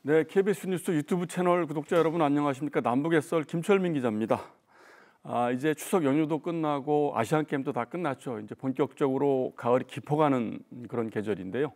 네, KBS 뉴스 유튜브 채널 구독자 여러분 안녕하십니까? 남북해설 김철민 기자입니다. 이제 추석 연휴도 끝나고 아시안 게임도 다 끝났죠. 이제 본격적으로 가을이 깊어가는 그런 계절인데요.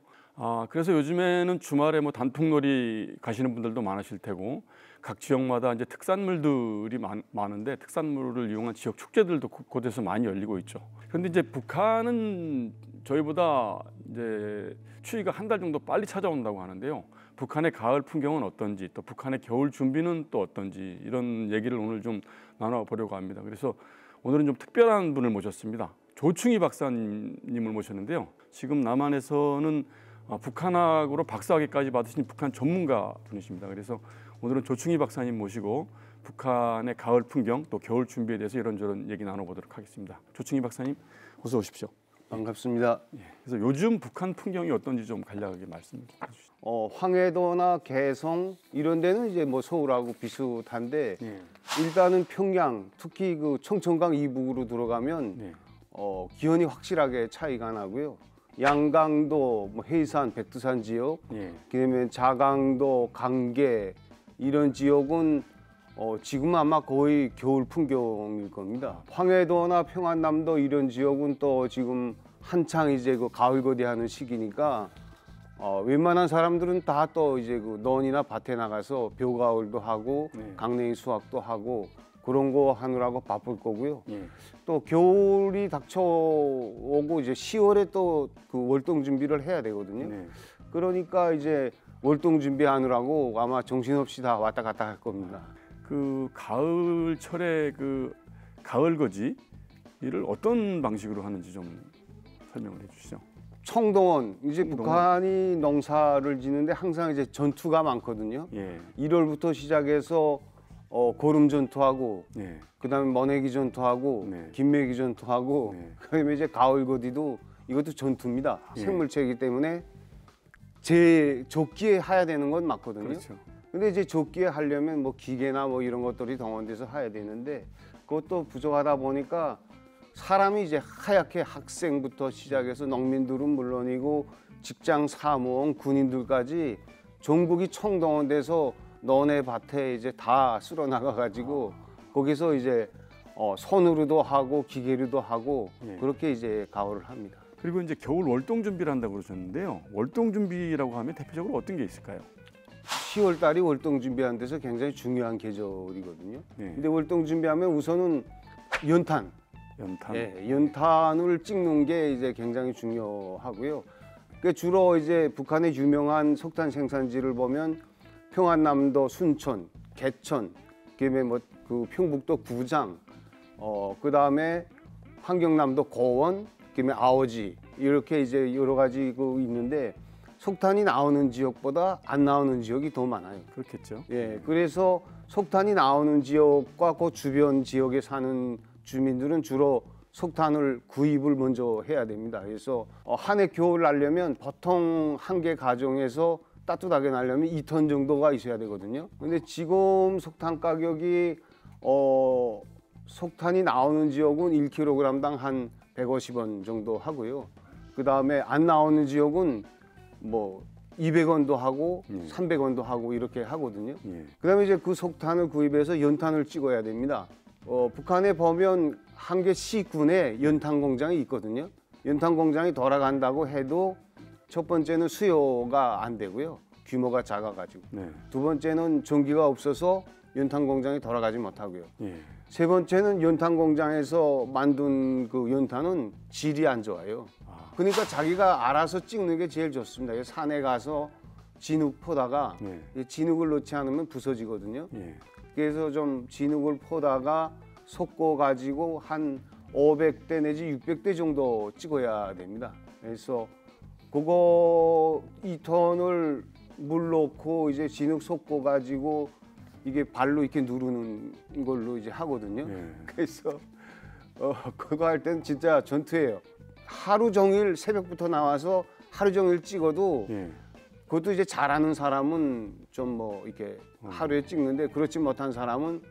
그래서 요즘에는 주말에 뭐 단풍놀이 가시는 분들도 많으실 테고 각 지역마다 이제 특산물들이 많은데 특산물을 이용한 지역 축제들도 곳에서 많이 열리고 있죠. 그런데 이제 북한은 저희보다 이제 추위가 한 달 정도 빨리 찾아온다고 하는데요. 북한의 가을 풍경은 어떤지, 또 북한의 겨울 준비는 또 어떤지 이런 얘기를 오늘 좀 나눠보려고 합니다. 그래서 오늘은 좀 특별한 분을 모셨습니다. 조충희 박사님을 모셨는데요. 지금 남한에서는 북한학으로 박사학위까지 받으신 북한 전문가 분이십니다. 그래서 오늘은 조충희 박사님 모시고 북한의 가을 풍경 또 겨울 준비에 대해서 이런저런 얘기 나눠보도록 하겠습니다. 조충희 박사님 어서 오십시오. 반갑습니다. 그래서 요즘 북한 풍경이 어떤지 좀 간략하게 말씀해 주시죠. 황해도나 개성 이런 데는 이제 뭐 서울하고 비슷한데 일단은 평양, 특히 그 청천강 이북으로 들어가면 기온이 확실하게 차이가 나고요. 양강도, 뭐 해산, 백두산 지역, 그다음에 자강도, 강계 이런 지역은 지금 아마 거의 겨울 풍경일 겁니다. 황해도나 평안남도 이런 지역은 또 지금 한창 이제 그 가을거디하는 시기니까 웬만한 사람들은 다 또 이제 그 논이나 밭에 나가서 벼가을도 하고 강냉이 수확도 하고 그런 거 하느라고 바쁠 거고요. 또 겨울이 닥쳐오고 이제 10월에 또 그 월동 준비를 해야 되거든요. 그러니까 이제 월동 준비하느라고 아마 정신없이 다 왔다 갔다 할 겁니다. 그 가을철에 그 가을거지 일을 어떤 방식으로 하는지 좀 설명을 해주시죠. 청동원 이제 북한이 농사를 짓는데 항상 이제 전투가 많거든요. 1월부터 시작해서 거름 전투하고 그다음에 머내기 전투하고 김매기 전투하고 그다음에 이제 가을거디도 이것도 전투입니다. 생물체이기 때문에 제 조끼에 해야 되는 건 맞거든요. 그렇죠. 근데 이제 조끼에 하려면 뭐 기계나 뭐 이런 것들이 동원돼서 해야 되는데 그것도 부족하다 보니까 사람이 이제 하얗게 학생부터 시작해서 농민들은 물론이고 직장 사무원, 군인들까지 전국이 총동원돼서 논에 밭에 이제 다 쓸어 나가 가지고 거기서 이제 손으로도 하고 기계로도 하고 그렇게 이제 가을을 합니다. 그리고 이제 겨울 월동 준비를 한다고 그러셨는데요. 월동 준비라고 하면 대표적으로 어떤 게 있을까요? 10월 달이 월동 준비하는 데서 굉장히 중요한 계절이거든요. 근데 월동 준비하면 우선은 연탄. 연탄을 찍는 게 이제 굉장히 중요하고요. 그 주로 이제 북한의 유명한 석탄 생산지를 보면 평안남도 순천, 개천, 그다음에 뭐 그 평북도 구장, 그다음에 환경남도 고원, 그다음에 아오지 이렇게 이제 여러 가지 그 있는데 석탄이 나오는 지역보다 안 나오는 지역이 더 많아요. 그렇겠죠. 그래서 석탄이 나오는 지역과 그 주변 지역에 사는 주민들은 주로 석탄을 구입을 먼저 해야 됩니다. 그래서 한 해 겨울 나려면 보통 한 개 가정에서 따뜻하게 나려면 2톤 정도가 있어야 되거든요. 근데 지금 석탄 가격이 석탄이 나오는 지역은 1kg당 한 150원 정도 하고요. 그 다음에 안 나오는 지역은 뭐 200원도 하고 300원도 하고 이렇게 하거든요. 그 다음에 이제 그 석탄을 구입해서 연탄을 찍어야 됩니다. 북한에 보면 한 개 시군에 연탄 공장이 있거든요. 연탄 공장이 돌아간다고 해도 첫 번째는 수요가 안 되고요. 규모가 작아가지고. 두 번째는 전기가 없어서 연탄 공장이 돌아가지 못하고요. 세 번째는 연탄 공장에서 만든 그 연탄은 질이 안 좋아요. 그러니까 자기가 알아서 찍는 게 제일 좋습니다. 산에 가서 진흙 퍼다가 진흙을 넣지 않으면 부서지거든요. 그래서 좀 진흙을 퍼다가 섞어 가지고 한 500대 내지 600대 정도 찍어야 됩니다. 그래서 그거 2톤을 물 넣고 이제 진흙 섞어 가지고 이게 발로 이렇게 누르는 걸로 이제 하거든요. 그래서 그거 할 때는 진짜 전투예요. 하루 종일 새벽부터 나와서 하루 종일 찍어도 그것도 이제 잘하는 사람은 좀 뭐 이렇게 하루에 찍는데 그렇지 못한 사람은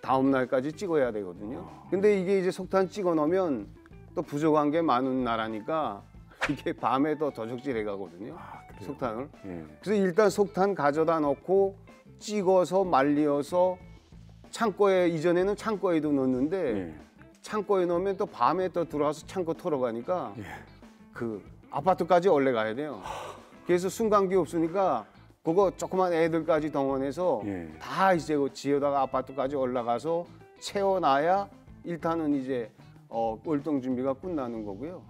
다음 날까지 찍어야 되거든요. 근데 이게 이제 석탄 찍어 놓으면 또 부족한 게 많은 나라니까 이게 밤에 더 도적질해 가거든요. 석탄을. 예. 그래서 일단 석탄 가져다 놓고 찍어서 말려서 창고에, 이전에는 창고에도 넣었는데 예. 창고에 넣으면 또 밤에 또 들어와서 창고 털어가니까 예. 그 아파트까지 올라가야 돼요. 그래서 승강기 없으니까 그거 조그만 애들까지 동원해서 예. 다 이제 그 지어다가 아파트까지 올라가서 채워놔야 일단은 이제 월동 준비가 끝나는 거고요.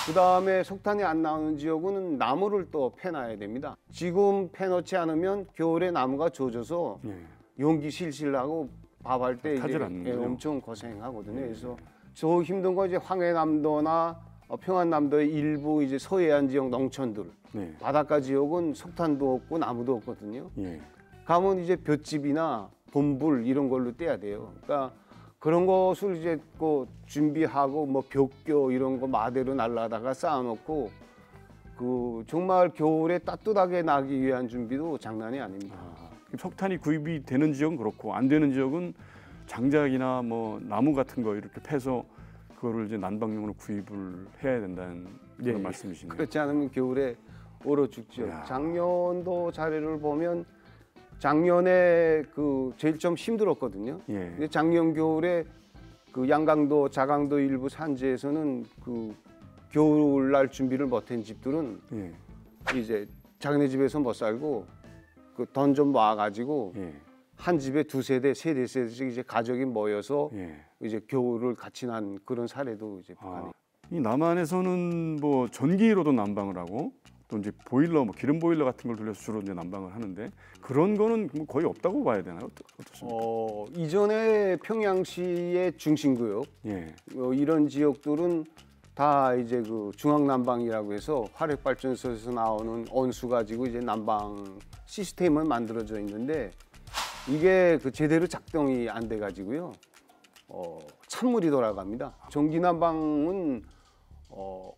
그 다음에 석탄이 안 나오는 지역은 나무를 또 패놔야 됩니다. 지금 패놓지 않으면 겨울에 나무가 젖어서 예. 용기 실실하고 밥할 때 타질 이제 않는군요. 엄청 고생하거든요. 그래서 저 힘든 거 이제 황해남도나 평안남도의 일부 이제 서해안 지역 농촌들 네. 바닷가 지역은 석탄도 없고 나무도 없거든요. 예. 가면 이제 볏짚이나 봄불 이런 걸로 떼야 돼요. 그러니까 그런 것을 이제 그 준비하고 뭐 벽교 이런 거 마대로 날라다가 쌓아놓고 그 정말 겨울에 따뜻하게 나기 위한 준비도 장난이 아닙니다. 석탄이 구입이 되는 지역은 그렇고 안 되는 지역은 장작이나 뭐 나무 같은 거 이렇게 패서 그거를 이제 난방용으로 구입을 해야 된다는 그런 말씀이시네요. 그렇지 않으면 겨울에 얼어 죽죠. 야. 작년도 자료를 보면 작년에 그 제일 좀 힘들었거든요. 예. 근데 작년 겨울에 그 양강도, 자강도 일부 산지에서는 그 겨울날 준비를 못한 집들은 예. 이제 자기네 집에서 못 살고 그 돈 좀 모아가지고 예. 한 집에 두 세대, 세 세대씩 이제 가족이 모여서 예. 이제 겨울을 같이 난 그런 사례도 이제 북한에. 이 남한에서는 뭐 전기로도 난방을 하고 또 이제 보일러, 뭐 기름 보일러 같은 걸 돌려서 주로 이제 난방을 하는데 그런 거는 뭐 거의 없다고 봐야 되나요? 어떻습니까? 이전에 평양시의 중심구역 예. 이런 지역들은 다 이제 그 중앙난방이라고 해서 화력발전소에서 나오는 온수 가지고 이제 난방 시스템은 만들어져 있는데 이게 그 제대로 작동이 안 돼 가지고요. 찬물이 돌아갑니다. 전기난방은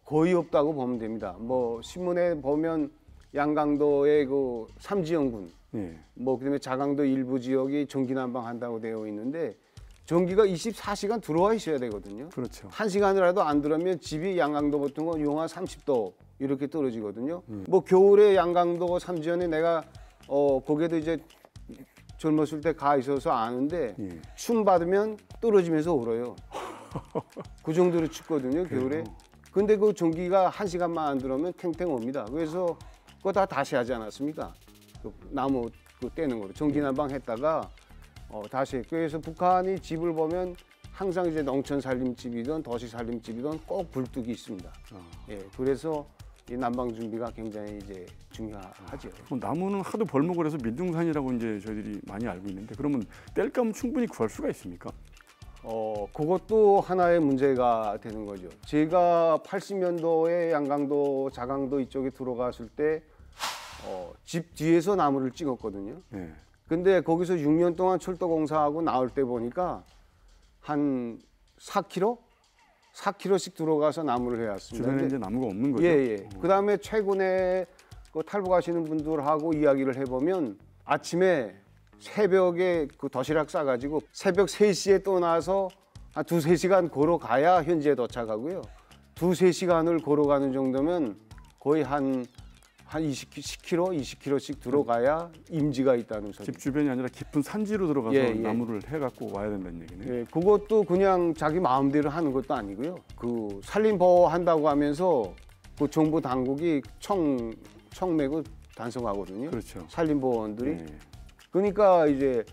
거의 없다고 보면 됩니다. 뭐 신문에 보면 양강도의 그 삼지연군, 예. 뭐 그다음에 자강도 일부 지역이 전기난방 한다고 되어 있는데 전기가 24시간 들어와 있어야 되거든요. 그렇죠. 1시간이라도 안 들어오면 집이 양강도 같은 건 영하 30도 이렇게 떨어지거든요. 뭐 겨울에 양강도 삼지연에 내가 거기에도 이제 젊었을 때 가 있어서 아는데 예. 춤 받으면 떨어지면서 울어요. 그 정도로 춥거든요, 겨울에. 근데 그 전기가 1시간만 안 들어오면 탱탱 옵니다. 그래서 그거 다 다시 하지 않았습니까? 그 나무 그 떼는 거로 전기난방 했다가 다시. 그래서 북한이 집을 보면 항상 이제 농촌 살림집이든 도시 살림집이든 꼭 불뚝이 있습니다. 예, 그래서 이 난방 준비가 굉장히 이제 중요하죠. 나무는 하도 벌목을 해서 민둥산이라고 이제 저희들이 많이 알고 있는데 그러면 땔감은 충분히 구할 수가 있습니까? 그것도 하나의 문제가 되는 거죠. 제가 80년도에 양강도, 자강도 이쪽에 들어갔을 때 집 뒤에서 나무를 찍었거든요. 네. 근데 거기서 6년 동안 철도 공사하고 나올 때 보니까 한 4km씩 들어가서 나무를 해왔습니다. 주변에 이제 나무가 없는 거죠. 예. 그다음에 최근에 그 탈북하시는 분들하고 이야기를 해보면 아침에 새벽에 그 도시락 싸가지고 새벽 3시에 떠나서 한 2-3시간 걸어가야 현지에 도착하고요. 2-3시간을 걸어가는 정도면 거의 한 10km, 20km씩 들어가야 임지가 있다는 소리. 집 주변이 아니라 깊은 산지로 들어가서 나무를 해갖고 와야 된다는 얘기네요. 예, 그것도 그냥 자기 마음대로 하는 것도 아니고요. 그 산림 보호한다고 하면서 그 정부 당국이 청 메고 단속하거든요. 그렇죠. 산림 보호원들이. 네. 그러니까 이제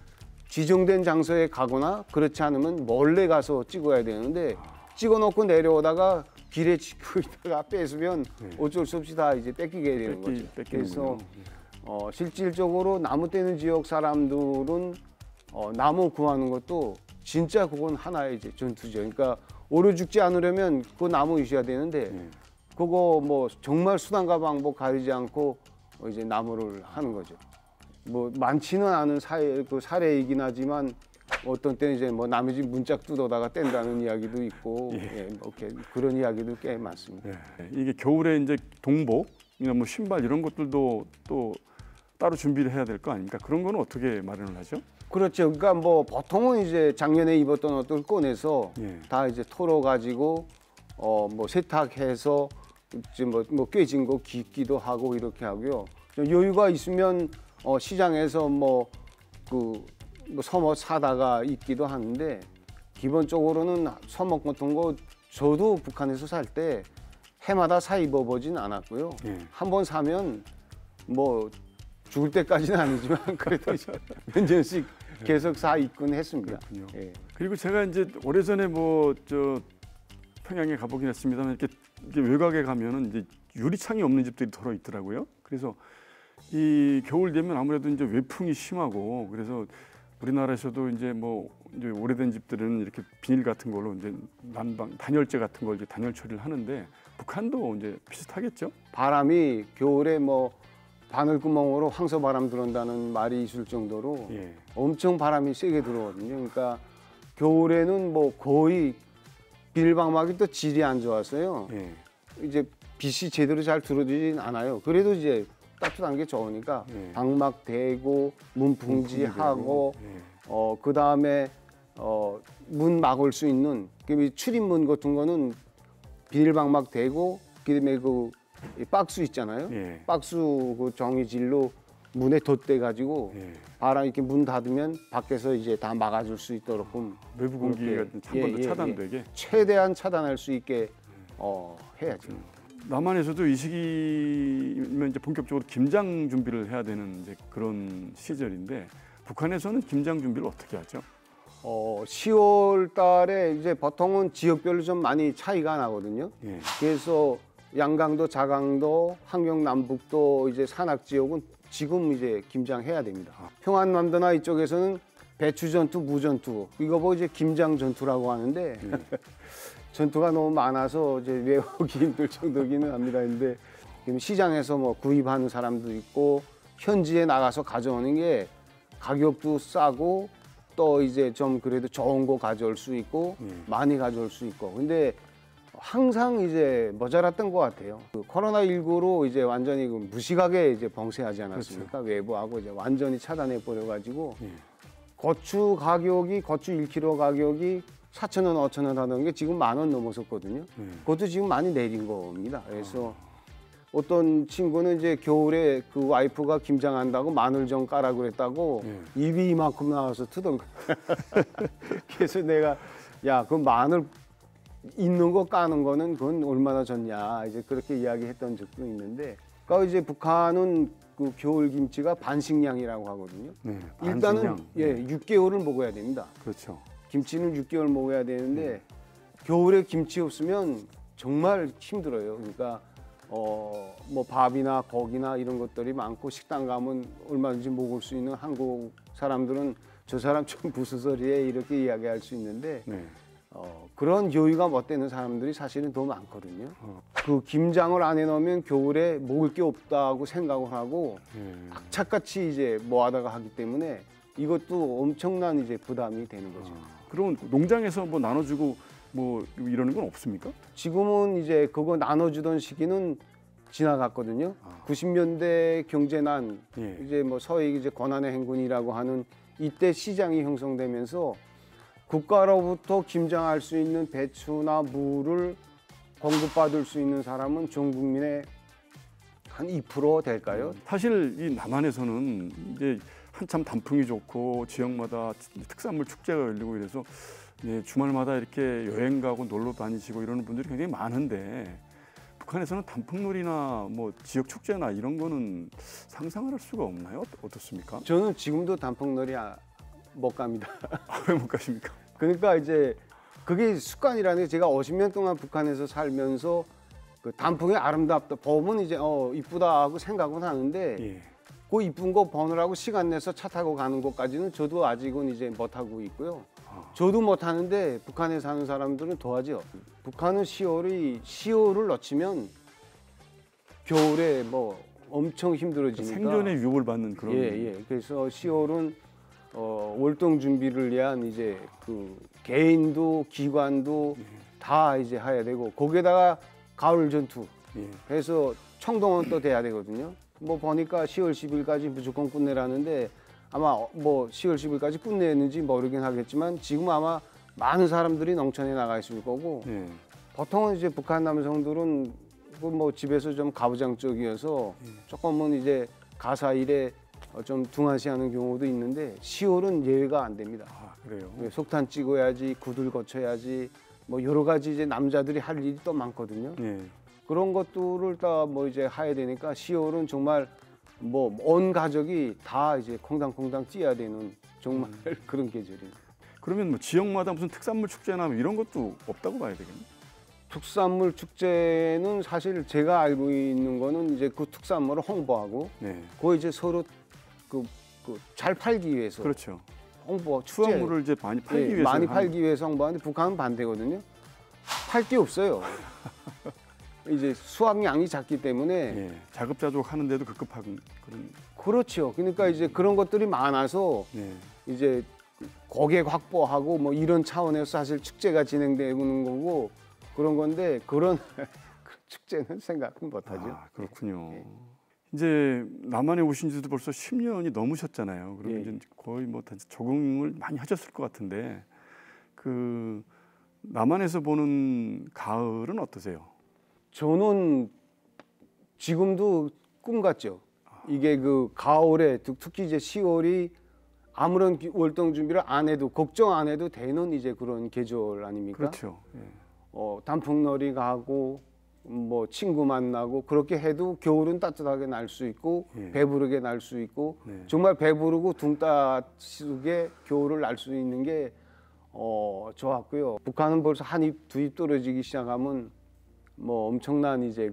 지정된 장소에 가거나 그렇지 않으면 몰래 가서 찍어야 되는데 찍어놓고 내려오다가 길에 찍고 있다가 뺏으면 어쩔 수 없이 다 이제 뺏기게 되는 거죠. 그래서 실질적으로 나무 떼는 지역 사람들은 나무 구하는 것도 진짜 그건 하나의 이제 전투죠. 그러니까 얼어 죽지 않으려면 그 나무 있어야 되는데 그거 뭐 정말 수단과 방법 가리지 않고 이제 나무를 하는 거죠. 뭐 많지는 않은 사례이긴 하지만 어떤 때는 이제 뭐 남의 집 문짝 뜯어다가 뗀다는 이야기도 있고 뭐 그런 이야기도 꽤 많습니다. 이게 겨울에 이제 동복이나 뭐 신발 이런 것들도 또 따로 준비를 해야 될 거 아닙니까? 그런 거는 어떻게 마련을 하죠? 그렇죠. 그러니까 뭐 보통은 이제 작년에 입었던 옷들 꺼내서 다 이제 털어 가지고 뭐 세탁해서 이제 뭐 꿰진 거 깃기도 하고 이렇게 하고요. 좀 여유가 있으면 시장에서 서먹 사다가 입기도 하는데 기본적으로는 서먹 같은 거 저도 북한에서 살 때 해마다 사 입어보진 않았고요. 한 번 사면 뭐 죽을 때까지는 아니지만 그래도 몇 년씩 계속 사 입곤 했습니다. 예. 그리고 제가 이제 오래전에 평양에 가보긴 했습니다만 이렇게 외곽에 가면은 이제 유리창이 없는 집들이 더러 있더라고요. 그래서 이 겨울 되면 아무래도 이제 외풍이 심하고 그래서 우리나라에서도 이제 이제 오래된 집들은 이렇게 비닐 같은 걸로 이제 난방 단열재 같은 걸 이제 단열 처리를 하는데 북한도 이제 비슷하겠죠? 바람이 겨울에 바늘구멍으로 황소바람 들어온다는 말이 있을 정도로 엄청 바람이 세게 들어오거든요. 그러니까 겨울에는 거의 비닐방막이 또 질이 안 좋았어요. 이제 빛이 제대로 잘 들어오진 않아요. 그래도 이제 따뜻한 게 좋으니까 방막 대고 문풍지 하고 그 다음에 문 막을 수 있는 출입문 같은 거는 비닐방막 대고 그다음에 이 박스 있잖아요. 박스 그 종이질로 문에 덧대 가지고 바람 이렇게 문 닫으면 밖에서 이제 다 막아줄 수 있도록 외부 공기가 한 번 더 차단되게 최대한 차단할 수 있게 해야죠. 남한에서도 이 시기면 이제 본격적으로 김장 준비를 해야 되는 이제 그런 시절인데 북한에서는 김장 준비를 어떻게 하죠? 10월 달에 이제 보통은 지역별로 좀 많이 차이가 나거든요. 그래서 양강도, 자강도, 함경 남북도 이제 산악 지역은 지금 이제 김장해야 됩니다. 평안남도나 이쪽에서는 배추 전투, 무 전투 이거 이제 김장 전투라고 하는데 전투가 너무 많아서 이제 외우기 힘들 정도기는 합니다. 근데 시장에서 구입하는 사람도 있고 현지에 나가서 가져오는 게 가격도 싸고 또 이제 좀 그래도 좋은 거 가져올 수 있고 많이 가져올 수 있고 근데 항상 이제 모자랐던 것 같아요. 코로나19로 이제 완전히 무식하게 이제 봉쇄하지 않았습니까? 그렇죠. 외부하고 이제 완전히 차단해 버려가지고 고추 1kg 가격이 4,000원, 5,000원 하던 게 지금 10,000원 넘어섰거든요. 그것도 지금 많이 내린 겁니다. 그래서 어떤 친구는 이제 겨울에 그 와이프가 김장한다고 마늘 좀 까라 그랬다고 입이 이만큼 나와서 트던가. 그래서 내가 그 마늘 있는 거 까는 거는 그건 얼마나 좋냐 이제 그렇게 이야기했던 적도 있는데 그러니까 이제 북한은 그 겨울 김치가 반식량이라고 하거든요. 일단은 6개월을 먹어야 됩니다. 그렇죠. 김치는 6개월 먹어야 되는데 겨울에 김치 없으면 정말 힘들어요. 그러니까 밥이나 고기나 이런 것들이 많고 식당 가면 얼마든지 먹을 수 있는 한국 사람들은 저 사람 좀 무슨 소리에 이렇게 이야기할 수 있는데 그런 여유가 못 되는 사람들이 사실은 더 많거든요. 그 김장을 안 해놓으면 겨울에 먹을 게 없다고 생각을 하고 악착같이 이제 모아다가 하기 때문에 이것도 엄청난 이제 부담이 되는 거죠. 그럼 농장에서 나눠주고 이러는 건 없습니까? 지금은 이제 그거 나눠주던 시기는 지나갔거든요. 90년대 경제난 이제 소위 이제 고난의 행군이라고 하는 이때 시장이 형성되면서 국가로부터 김장할 수 있는 배추나 무를 공급받을 수 있는 사람은 전 국민의 한 2% 될까요? 사실 이 남한에서는 이제 한참 단풍이 좋고 지역마다 특산물 축제가 열리고 이래서 주말마다 이렇게 여행 가고 놀러 다니시고 이러는 분들이 굉장히 많은데 북한에서는 단풍놀이나 지역 축제나 이런 거는 상상을 할 수가 없나요? 어떻습니까? 저는 지금도 단풍놀이 못 갑니다. 왜 못 가십니까? 그러니까 이제 그게 습관이라는 게 제가 50년 동안 북한에서 살면서 그 단풍이 아름답다 보면 이제 이쁘다 하고 생각은 하는데 그 이쁜 거 보느라고 시간 내서 차 타고 가는 것까지는 저도 아직은 이제 못 하고 있고요. 저도 못 하는데 북한에 사는 사람들은 더 하죠. 북한은 10월을 놓치면 겨울에 엄청 힘들어지니까 생존의 위협을 받는 그런. 그래서 10월은 월동 준비를 위한 이제 그 개인도 기관도 다 이제 해야 되고 거기에다가 가을 전투 해서 청동원 또 돼야 되거든요. 보니까 10월 10일까지 무조건 끝내라는데 아마 10월 10일까지 끝내는지 모르긴 하겠지만 지금 아마 많은 사람들이 농촌에 나가 있을 거고 보통은 이제 북한 남성들은 뭐 집에서 좀 가부장적이어서 조금은 이제 가사 일에 좀 둥하시하는 경우도 있는데 10월은 예외가 안 됩니다. 아, 그래요. 속탄 찍어야지, 구들 거쳐야지, 뭐 여러 가지 이제 남자들이 할 일이 또 많거든요. 예. 그런 것들을 다 뭐 이제 해야 되니까 10월은 정말 뭐 온 가족이 다 이제 콩당콩당 뛰어야 되는 정말 그런 계절입니다. 그러면 뭐 지역마다 무슨 특산물 축제나 뭐 이런 것도 없다고 봐야 되겠네. 특산물 축제는 사실 제가 알고 있는 거는 이제 그 특산물을 홍보하고 네. 그거 이제 서로 잘 팔기 위해서 그렇죠. 홍보 축제 수확물을 이제 많이 팔기 예, 위해서 많이 하는- 팔기 위해서 홍보하는데 북한은 반대거든요. 팔 게 없어요. 이제 수확량이 작기 때문에 예. 자급자족 하는데도 급급한 그런. 그렇죠. 그러니까 이제 그런 것들이 많아서 네. 이제 고객 확보하고 뭐 이런 차원에서 사실 축제가 진행되는 거고 그런 건데 그런 축제는 생각은 못하죠. 아, 그렇군요. 이제 남한에 오신 지도 벌써 10년이 넘으셨잖아요. 그러면 예. 이제 거의 뭐 다 적응을 많이 하셨을 것 같은데 그 남한에서 보는 가을은 어떠세요? 저는 지금도 꿈 같죠. 이게 그 가을에 특히 이제 10월이 아무런 월동 준비를 안 해도 걱정 안 해도 되는 이제 그런 계절 아닙니까? 그렇죠. 예. 단풍놀이 가고 뭐 친구 만나고 그렇게 해도 겨울은 따뜻하게 날 수 있고 예. 배부르게 날 수 있고 네. 정말 배부르고 둥 따스게 겨울을 날 수 있는 게 좋았고요. 북한은 벌써 한 입 두 입 떨어지기 시작하면 뭐 엄청난 이제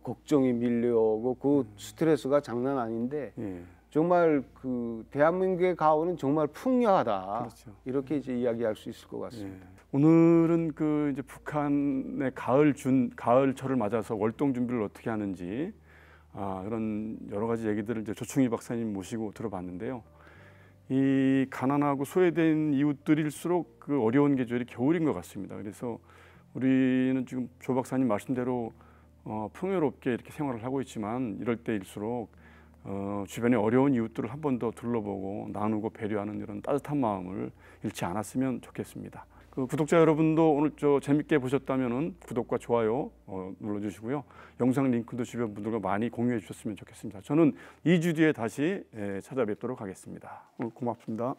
걱정이 밀려오고 그 스트레스가 장난 아닌데 예. 정말 그 대한민국의 가을은 정말 풍요하다. 그렇죠. 이렇게 이제 이야기할 수 있을 것 같습니다. 예. 오늘은 그 이제 북한의 가을철을 맞아서 월동 준비를 어떻게 하는지 그런 여러 가지 얘기들을 이제 조충희 박사님 모시고 들어봤는데요. 이 가난하고 소외된 이웃들일수록 그 어려운 계절이 겨울인 것 같습니다. 그래서 우리는 지금 조 박사님 말씀대로 풍요롭게 이렇게 생활을 하고 있지만 이럴 때일수록 주변에 어려운 이웃들을 한 번 더 둘러보고 나누고 배려하는 이런 따뜻한 마음을 잃지 않았으면 좋겠습니다. 그 구독자 여러분도 오늘 재밌게 보셨다면은 구독과 좋아요 눌러주시고요. 영상 링크도 주변 분들과 많이 공유해 주셨으면 좋겠습니다. 저는 2주 뒤에 다시 찾아뵙도록 하겠습니다. 오늘 고맙습니다.